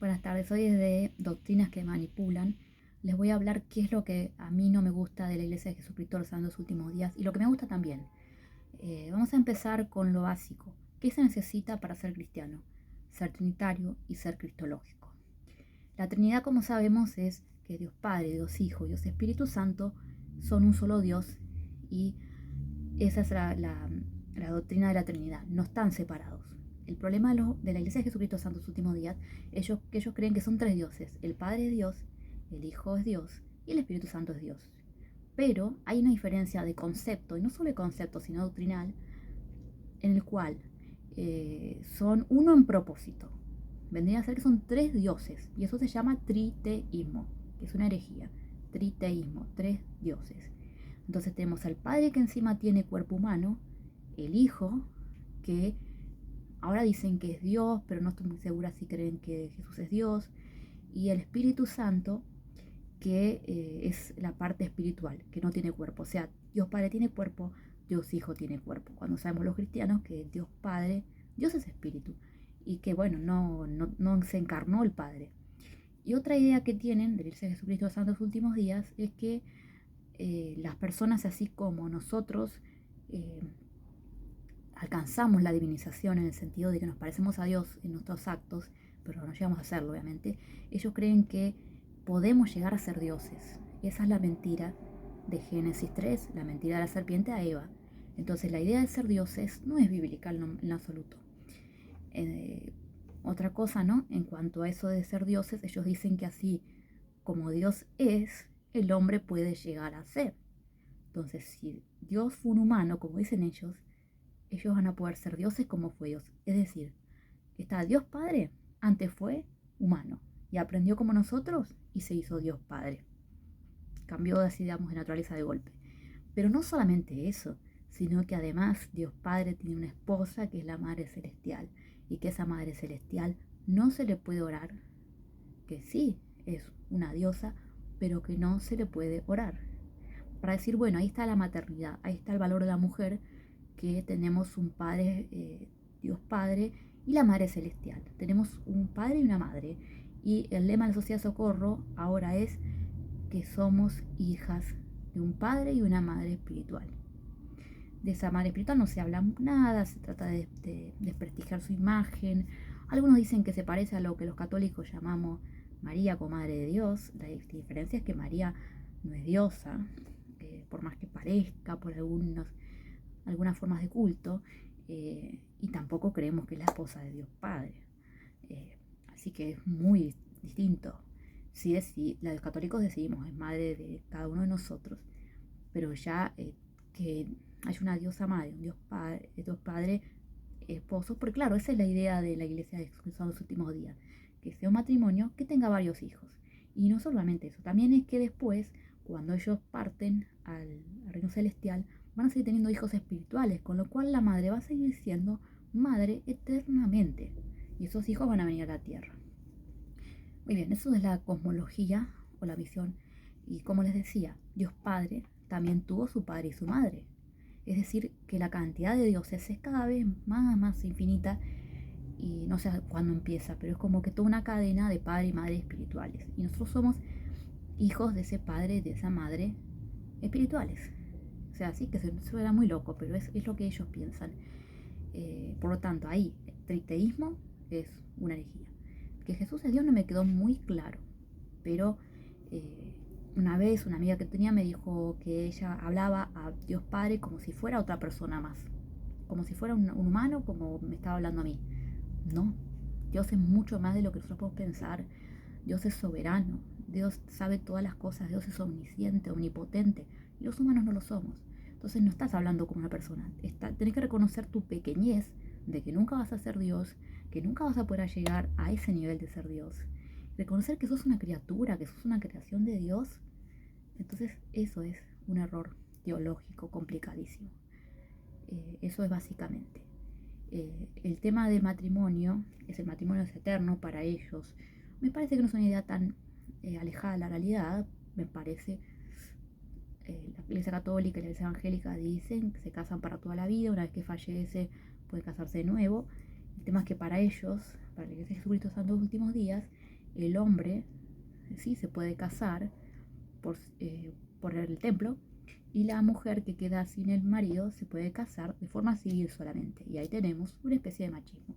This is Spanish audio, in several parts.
Buenas tardes, hoy desde Doctrinas que Manipulan les voy a hablar qué es lo que a mí no me gusta de la Iglesia de Jesucristo de los Santos Últimos Días y lo que me gusta también. Vamos a empezar con lo básico. ¿Qué se necesita para ser cristiano? Ser trinitario y ser cristológico. La Trinidad, como sabemos, es que Dios Padre, Dios Hijo y Dios Espíritu Santo son un solo Dios y esa es la doctrina de la Trinidad, no están separados. El problema de la Iglesia de Jesucristo de los Santos Últimos Días es que ellos creen que son tres dioses. El Padre es Dios, el Hijo es Dios y el Espíritu Santo es Dios. Pero hay una diferencia de concepto, y no solo de concepto, sino doctrinal, en el cual son uno en propósito. Vendría a ser que son tres dioses, y eso se llama triteísmo, que es una herejía. Triteísmo, tres dioses. Entonces tenemos al Padre que encima tiene cuerpo humano, el Hijo que ahora dicen que es Dios, pero no estoy muy segura si creen que Jesús es Dios, y el Espíritu Santo que es la parte espiritual, que no tiene cuerpo. O sea, Dios Padre tiene cuerpo, Dios Hijo tiene cuerpo. Cuando sabemos los cristianos que Dios Padre, Dios es espíritu, y que bueno, no se encarnó el Padre. Y otra idea que tienen del Iglesia de Jesucristo de los Santos Últimos Días es que las personas, así como nosotros, eh, alcanzamos la divinización en el sentido de que nos parecemos a Dios en nuestros actos, pero no llegamos a serlo, obviamente. Ellos creen que podemos llegar a ser dioses. Esa es la mentira de Génesis 3, la mentira de la serpiente a Eva. Entonces la idea de ser dioses no es bíblica en absoluto. Otra cosa, ¿no? En cuanto a eso de ser dioses, ellos dicen que así como Dios es, el hombre puede llegar a ser. Entonces, si Dios fue un humano, como dicen ellos van a poder ser dioses como fue Dios. Es decir, está Dios Padre, antes fue humano y aprendió como nosotros y se hizo Dios Padre. Cambió así, digamos, de naturaleza de golpe. Pero no solamente eso, sino que además Dios Padre tiene una esposa que es la Madre Celestial y que esa Madre Celestial no se le puede orar, que sí es una diosa, pero que no se le puede orar. Para decir, bueno, ahí está la maternidad, ahí está el valor de la mujer, que tenemos un Padre, Dios Padre, y la Madre Celestial. Tenemos un Padre y una Madre. Y el lema de la Sociedad Socorro ahora es que somos hijas de un Padre y una Madre espiritual. De esa Madre espiritual no se habla nada, se trata de desprestigiar su imagen. Algunos dicen que se parece a lo que los católicos llamamos María como Madre de Dios. La diferencia es que María no es diosa, por más que parezca, por algunas formas de culto, y tampoco creemos que es la esposa de Dios Padre. Así que es muy distinto. Si los católicos decidimos, es madre de cada uno de nosotros, pero ya que hay una diosa madre, un Dios Padre, esposo, porque claro, esa es la idea de la Iglesia de Jesucristo en los últimos días, que sea un matrimonio que tenga varios hijos. Y no solamente eso, también es que después, cuando ellos parten al reino celestial, van a seguir teniendo hijos espirituales, con lo cual la madre va a seguir siendo madre eternamente. Y esos hijos van a venir a la tierra. Muy bien, eso es la cosmología o la visión. Y como les decía, Dios Padre también tuvo su padre y su madre. Es decir, que la cantidad de dioses es cada vez más infinita y no sé cuándo empieza, pero es como que toda una cadena de padre y madre espirituales. Y nosotros somos hijos de ese padre y de esa madre espirituales. O sea, sí que suena muy loco, pero es lo que ellos piensan. Por lo tanto, ahí, el triteísmo es una herejía. Que Jesús es Dios no me quedó muy claro, pero una vez una amiga que tenía me dijo que ella hablaba a Dios Padre como si fuera otra persona más, como si fuera un humano, como me estaba hablando a mí. No, Dios es mucho más de lo que nosotros podemos pensar. Dios es soberano, Dios sabe todas las cosas, Dios es omnisciente, omnipotente, y los humanos no lo somos. Entonces no estás hablando como una persona, tenés que reconocer tu pequeñez de que nunca vas a ser Dios, que nunca vas a poder llegar a ese nivel de ser Dios. Reconocer que sos una criatura, que sos una creación de Dios. Entonces eso es un error teológico complicadísimo. Eso es básicamente. El tema del matrimonio, es el matrimonio es eterno para ellos. Me parece que no es una idea tan alejada de la realidad. Me parece, la Iglesia Católica y la Iglesia Evangélica dicen que se casan para toda la vida, una vez que fallece puede casarse de nuevo. El tema es que para ellos, para la Iglesia de Jesucristo de los Santos Últimos Días, el hombre sí se puede casar por el templo, y la mujer que queda sin el marido se puede casar de forma civil solamente. Y ahí tenemos una especie de machismo.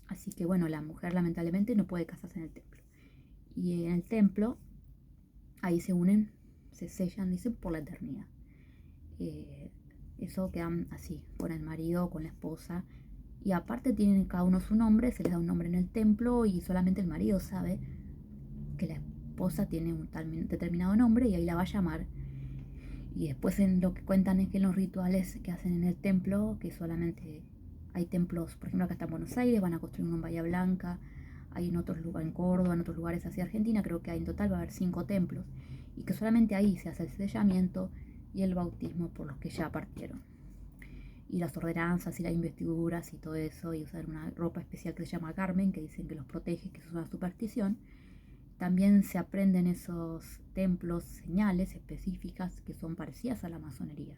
Así que bueno, la mujer lamentablemente no puede casarse en el templo. Y en el templo, ahí se unen, se sellan, dicen, por la eternidad. Eso quedan así, con el marido, con la esposa. Y aparte tienen cada uno su nombre, se les da un nombre en el templo y solamente el marido sabe que la esposa tiene un tal determinado nombre y ahí la va a llamar. Y después en lo que cuentan es que en los rituales que hacen en el templo, que solamente hay templos, por ejemplo acá está en Buenos Aires, van a construir uno en Bahía Blanca, hay en otros lugares, en Córdoba, en otros lugares hacia Argentina, creo que hay en total va a haber 5 templos, y que solamente ahí se hace el sellamiento y el bautismo por los que ya partieron. Y las ordenanzas y las investiduras y todo eso, y usar una ropa especial que se llama Carmen, que dicen que los protege, que eso es una superstición. También se aprenden esos templos, señales específicas que son parecidas a la masonería,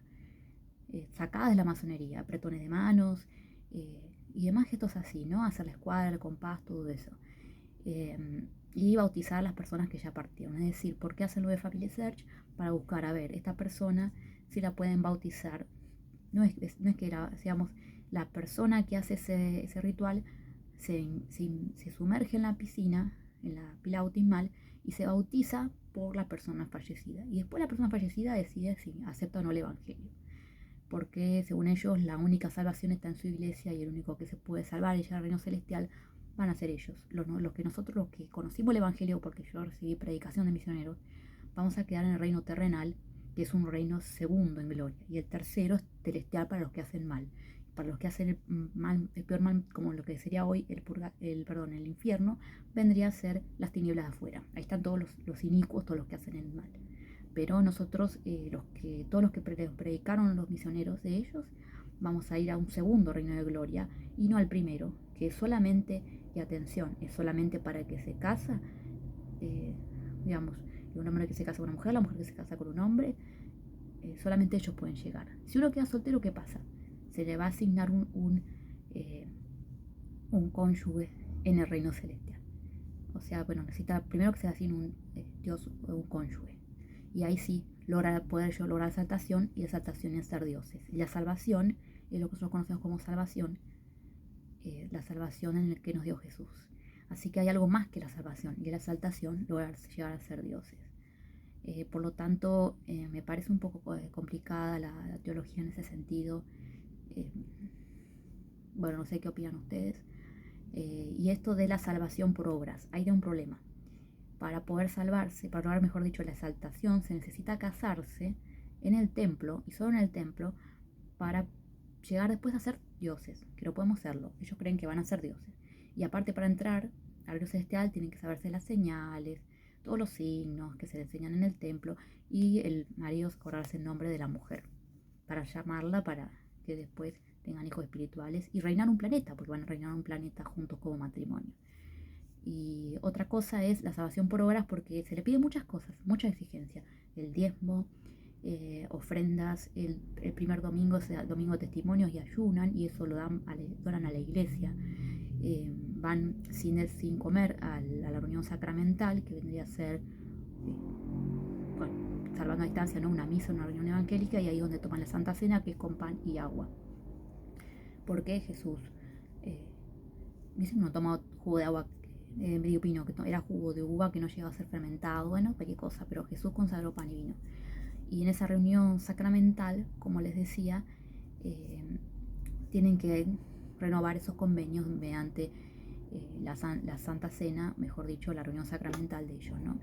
sacadas de la masonería, apretones de manos y demás gestos así, ¿no? Hacer la escuadra, el compás, todo eso. Y bautizar a las personas que ya partieron. Es decir, ¿por qué hacen lo de Family Search? Para buscar, a ver, esta persona si la pueden bautizar. No es que digamos, la persona que hace ese ritual se sumerge en la piscina, en la pila bautismal, y se bautiza por la persona fallecida. Y después la persona fallecida decide si acepta o no el evangelio. Porque según ellos la única salvación está en su iglesia y el único que se puede salvar y llegar al reino celestial van a ser ellos. Los que nosotros, los que conocimos el evangelio, porque yo recibí predicación de misioneros, vamos a quedar en el reino terrenal, que es un reino segundo en gloria. Y el tercero es celestial para los que hacen mal. Para los que hacen el peor mal, como lo que sería hoy el infierno, vendría a ser las tinieblas de afuera. Ahí están todos los inicuos, todos los que hacen el mal. Pero nosotros, todos los que predicaron los misioneros de ellos, vamos a ir a un segundo reino de gloria y no al primero, que es solamente, y atención, es solamente para el que se casa, digamos, un hombre que se casa con una mujer, la mujer que se casa con un hombre, solamente ellos pueden llegar. Si uno queda soltero, ¿qué pasa? Se le va a asignar un cónyuge en el reino celestial. O sea, bueno, necesita primero que se le asigne un Dios o un cónyuge. Y ahí sí poder yo lograr exaltación, y exaltación es ser dioses. Y la salvación es lo que nosotros conocemos como salvación, la salvación en el que nos dio Jesús. Así que hay algo más que la salvación, y la exaltación, lograr llegar a ser dioses. Por lo tanto, me parece un poco complicada la teología en ese sentido. Eh, bueno, no sé qué opinan ustedes. Y esto de la salvación por obras, hay de un problema. Para poder salvarse, para lograr, mejor dicho, la exaltación, se necesita casarse en el templo, y solo en el templo, para llegar después a ser dioses, que no podemos serlo. Ellos creen que van a ser dioses. Y aparte, para entrar al reino celestial tienen que saberse las señales, todos los signos que se le enseñan en el templo, y el marido acordarse el nombre de la mujer, para llamarla, para que después tengan hijos espirituales y reinar un planeta, porque van a reinar un planeta juntos como matrimonio. Y otra cosa es la salvación por obras, porque se le pide muchas cosas, mucha exigencia. El diezmo, ofrendas, el primer domingo, sea domingo de testimonios, y ayunan, y eso lo donan a la iglesia. Van sin comer a la reunión sacramental, que vendría a ser, bueno, salvando a distancia, ¿no? Una misa, una reunión evangélica, y ahí donde toman la Santa Cena, que es con pan y agua. Porque Jesús no toma jugo de agua medio pino, que era jugo de uva que no llegaba a ser fermentado, bueno, cualquier cosa, pero Jesús consagró pan y vino. Y en esa reunión sacramental, como les decía, tienen que renovar esos convenios mediante la Santa Cena, mejor dicho, la reunión sacramental de ellos, ¿no?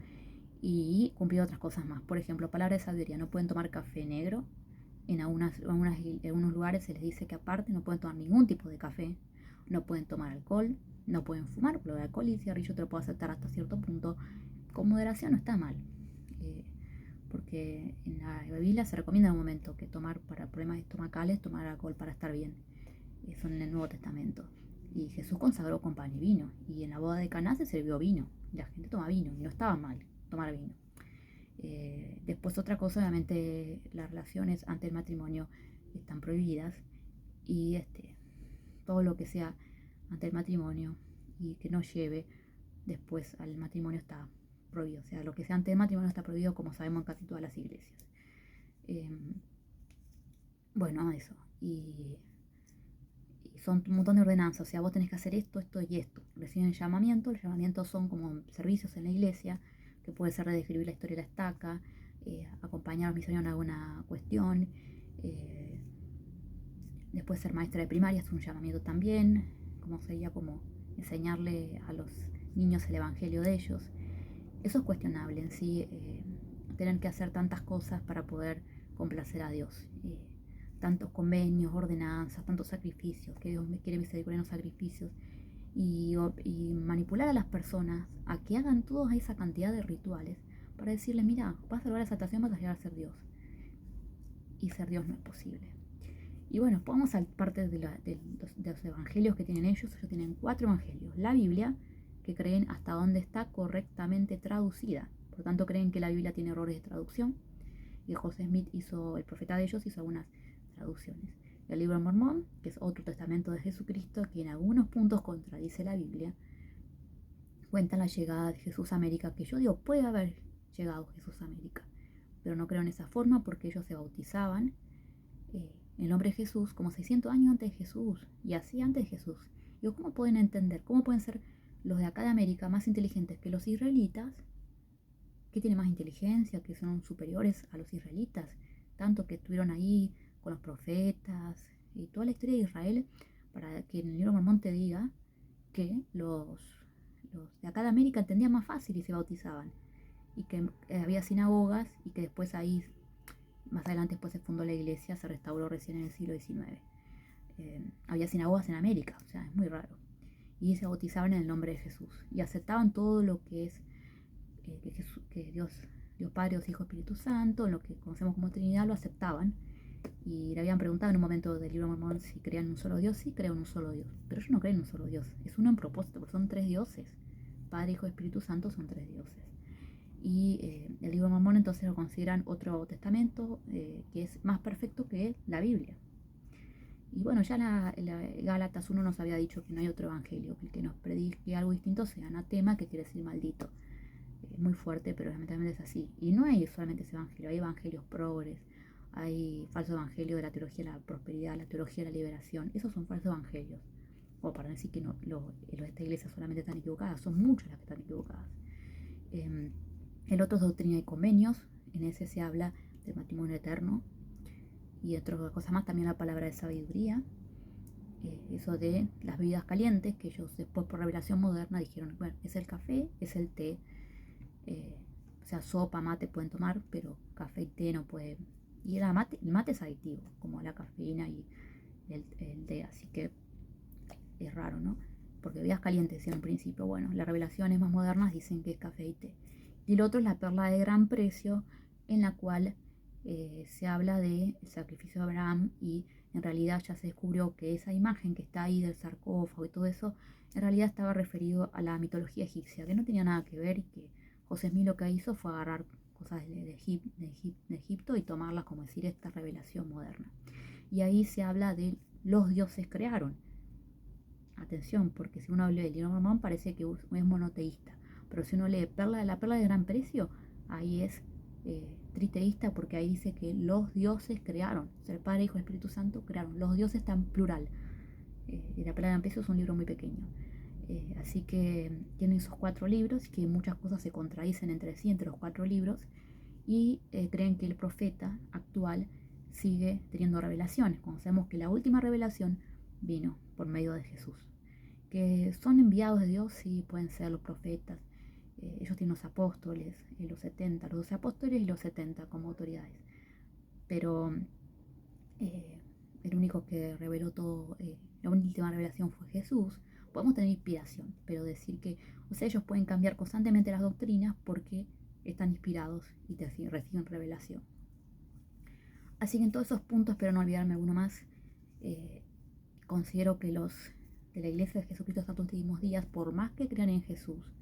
Y cumplir otras cosas más. Por ejemplo, palabra de sabiduría: no pueden tomar café negro. En algunos lugares se les dice que aparte no pueden tomar ningún tipo de café, no pueden tomar alcohol, no pueden fumar, pero el alcohol y el cigarrillo te lo puedo aceptar hasta cierto punto. Con moderación no está mal, porque en la Biblia se recomienda en un momento que tomar para problemas estomacales, tomar alcohol para estar bien. Eso en el Nuevo Testamento. Y Jesús consagró con pan y vino, y en la boda de Caná se sirvió vino, y la gente toma vino, y no estaba mal tomar vino. Después otra cosa, obviamente las relaciones ante el matrimonio están prohibidas, y todo lo que sea ante el matrimonio y que no lleve después al matrimonio está prohibido. O sea, lo que sea antes del matrimonio está prohibido, como sabemos en casi todas las iglesias. Bueno, eso. Y son un montón de ordenanzas. O sea, vos tenés que hacer esto, esto y esto. Reciben el llamamiento. Los llamamientos son como servicios en la iglesia, que puede ser de describir la historia de la estaca, acompañar a los misioneros en alguna cuestión. Después ser maestra de primaria es un llamamiento también, como sería como enseñarle a los niños el evangelio de ellos. Eso es cuestionable en sí, tener que hacer tantas cosas para poder complacer a Dios. Tantos convenios, ordenanzas, tantos sacrificios, que Dios me quiere misericordia en los sacrificios. Y manipular a las personas a que hagan toda esa cantidad de rituales para decirles, mira, vas a lograr esa salvación, vas a llegar a ser Dios. Y ser Dios no es posible. Y bueno, vamos a parte de los evangelios que tienen ellos. Ellos tienen 4 evangelios. La Biblia, que creen hasta dónde está correctamente traducida. Por lo tanto, creen que la Biblia tiene errores de traducción. Y José Smith el profeta de ellos, hizo algunas traducciones. El libro de Mormón, que es otro testamento de Jesucristo, que en algunos puntos contradice la Biblia, cuenta la llegada de Jesús a América, que yo digo, puede haber llegado Jesús a América, pero no creo en esa forma porque ellos se bautizaban el nombre de Jesús como 600 años antes de Jesús, y así antes de Jesús. Digo, ¿cómo pueden entender? ¿Cómo pueden ser los de acá de América más inteligentes que los israelitas? ¿Qué tienen más inteligencia? Que son superiores a los israelitas, tanto que estuvieron ahí con los profetas y toda la historia de Israel, para que en el libro de Mormón te diga que los de acá de América entendían más fácil y se bautizaban, y que había sinagogas, y que después ahí, más adelante después se fundó la iglesia, se restauró recién en el siglo XIX. Había sinagogas en América, o sea, es muy raro. Y se bautizaban en el nombre de Jesús, y aceptaban todo lo que es que Dios Padre, Dios Hijo, Espíritu Santo, lo que conocemos como Trinidad, lo aceptaban. Y le habían preguntado en un momento del libro de Mormón si creían en un solo Dios. Sí, creo en un solo Dios, pero ellos no creen en un solo Dios, es uno en propósito, porque son 3 dioses. Padre, Hijo, Espíritu Santo son 3 dioses. Y el libro de Mormón entonces lo consideran otro testamento que es más perfecto que la Biblia. Y bueno, ya la Gálatas 1 nos había dicho que no hay otro evangelio, que el que nos predique algo distinto sea anatema, que quiere decir maldito. Muy fuerte, pero lamentablemente es así. Y no hay solamente ese evangelio, hay evangelios progres, hay falso evangelio de la teología de la prosperidad, la teología de la liberación. Esos son falsos evangelios. O para decir que no, los de esta iglesia solamente están equivocadas, son muchas las que están equivocadas. El otro es Doctrina y Convenios, en ese se habla del matrimonio eterno y otras cosas más, también la palabra de sabiduría, eso de las bebidas calientes, que ellos después por revelación moderna dijeron, bueno, es el café, es el té, o sea, sopa, mate pueden tomar, pero café y té no pueden. Y el mate es adictivo, como la cafeína y el té, así que es raro, ¿no? Porque bebidas calientes en un principio, bueno, las revelaciones más modernas dicen que es café y té. Y el otro es la perla de gran precio, en la cual se habla del sacrificio de Abraham, y en realidad ya se descubrió que esa imagen que está ahí del sarcófago y todo eso, en realidad estaba referido a la mitología egipcia, que no tenía nada que ver, y que José Smith lo que hizo fue agarrar cosas de Egipto y tomarlas como decir esta revelación moderna. Y ahí se habla de los dioses crearon. Atención, porque si uno lee el libro de Mormón parece que es monoteísta, pero si uno lee la perla de gran precio, ahí es triteísta, porque ahí dice que los dioses crearon, o sea, el Padre, Hijo y Espíritu Santo crearon, los dioses están plural. Y la perla de gran precio es un libro muy pequeño. Así que tienen esos 4 libros, que muchas cosas se contradicen entre sí, entre los 4 libros, y creen que el profeta actual sigue teniendo revelaciones, cuando sabemos que la última revelación vino por medio de Jesús. Que son enviados de Dios, sí, pueden ser los profetas. Ellos tienen los apóstoles, los 70, los 12 apóstoles y los 70 como autoridades. Pero el único que reveló todo, la última revelación fue Jesús. Podemos tener inspiración, pero decir que, o sea, ellos pueden cambiar constantemente las doctrinas porque están inspirados y reciben revelación. Así que en todos esos puntos, espero no olvidarme alguno más, considero que los de la Iglesia de Jesucristo hasta los últimos días, por más que crean en Jesús,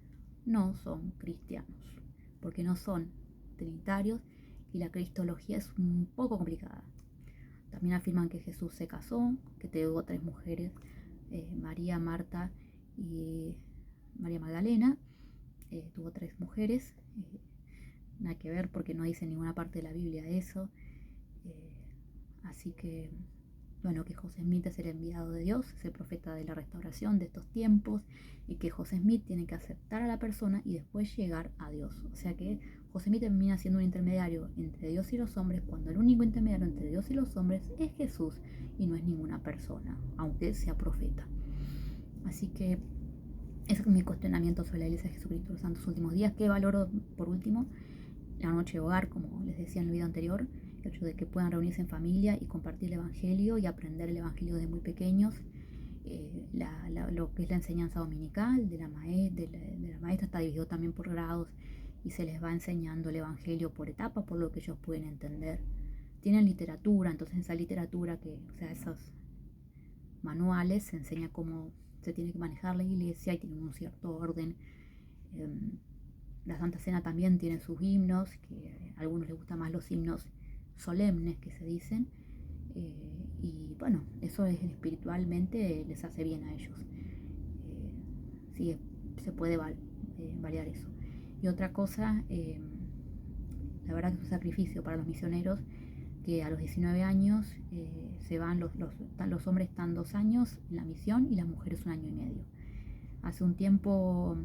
no son cristianos, porque no son trinitarios y la cristología es un poco complicada. También afirman que Jesús se casó, que tuvo 3 mujeres, María, Marta y María Magdalena, tuvo 3 mujeres, nada que ver porque no dice en ninguna parte de la Biblia eso. Así que, bueno, que José Smith es el enviado de Dios, es el profeta de la restauración de estos tiempos, y que José Smith tiene que aceptar a la persona y después llegar a Dios. O sea que José Smith termina siendo un intermediario entre Dios y los hombres, cuando el único intermediario entre Dios y los hombres es Jesús y no es ninguna persona, aunque sea profeta. Así que ese es mi cuestionamiento sobre la Iglesia de Jesucristo de los Santos Últimos Días. Que valoro, por último, la noche de hogar, como les decía en el video anterior, el hecho de que puedan reunirse en familia y compartir el Evangelio y aprender el Evangelio desde muy pequeños. Lo que es la enseñanza dominical de la maestra está dividido también por grados y se les va enseñando el Evangelio por etapas, por lo que ellos pueden entender. Tienen literatura, entonces esa literatura, esos manuales, se enseña cómo se tiene que manejar la iglesia y tienen un cierto orden. La Santa Cena también tiene sus himnos, que a algunos les gustan más los himnos solemnes que se dicen, y bueno, eso es, espiritualmente les hace bien a ellos. Sí, se puede variar eso. Y otra cosa, la verdad que es un sacrificio para los misioneros, que a los 19 años se van, los hombres están 2 años en la misión y las mujeres 1 año y medio. Hace un tiempo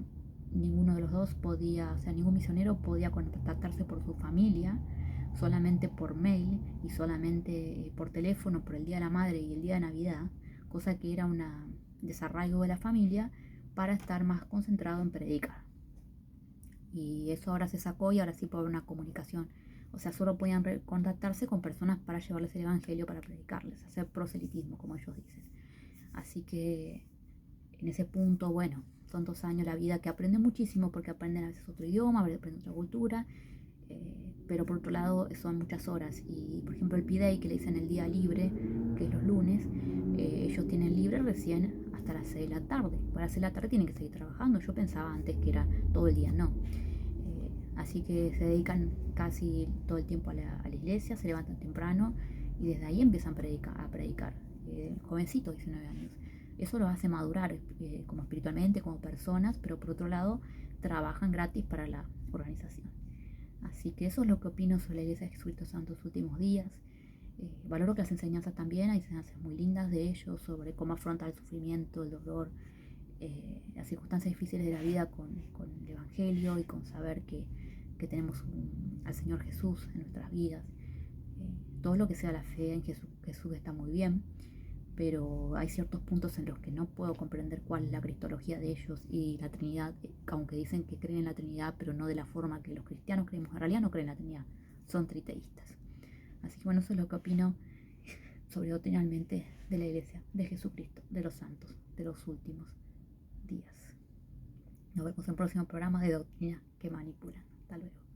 ninguno de los dos podía, o sea, ningún misionero podía contactarse por su familia, solamente por mail y solamente por teléfono, por el Día de la Madre y el Día de Navidad, cosa que era un desarraigo de la familia para estar más concentrado en predicar. Y eso ahora se sacó y ahora sí puede haber una comunicación. O sea, solo podían contactarse con personas para llevarles el Evangelio, para predicarles, hacer proselitismo, como ellos dicen. Así que en ese punto, bueno, son 2 años la vida que aprenden muchísimo porque aprenden a veces otro idioma, aprenden otra cultura, pero por otro lado son muchas horas. Y por ejemplo el P-Day, que le dicen el día libre, que es los lunes, ellos tienen libre recién hasta las 6 de la tarde. Para las 6 de la tarde tienen que seguir trabajando. Yo pensaba antes que era todo el día, no. Así que se dedican casi todo el tiempo a la iglesia, se levantan temprano y desde ahí empiezan a predicar. Jovencitos, 19 años. Eso los hace madurar como espiritualmente, como personas, pero por otro lado trabajan gratis para la organización. Así que eso es lo que opino sobre la Iglesia de Jesucristo Santos Últimos Días. Valoro que las enseñanzas también, hay enseñanzas muy lindas de ellos sobre cómo afrontar el sufrimiento, el dolor, las circunstancias difíciles de la vida con el Evangelio y con saber que tenemos al Señor Jesús en nuestras vidas. Todo lo que sea la fe en Jesús está muy bien, pero hay ciertos puntos en los que no puedo comprender cuál es la cristología de ellos y la Trinidad, aunque dicen que creen en la Trinidad, pero no de la forma que los cristianos creemos. En realidad no creen en la Trinidad, son triteístas. Así que bueno, eso es lo que opino sobre doctrinalmente de la Iglesia de Jesucristo, de los santos, de los últimos días. Nos vemos en el próximo programa de Doctrina que Manipulan. Hasta luego.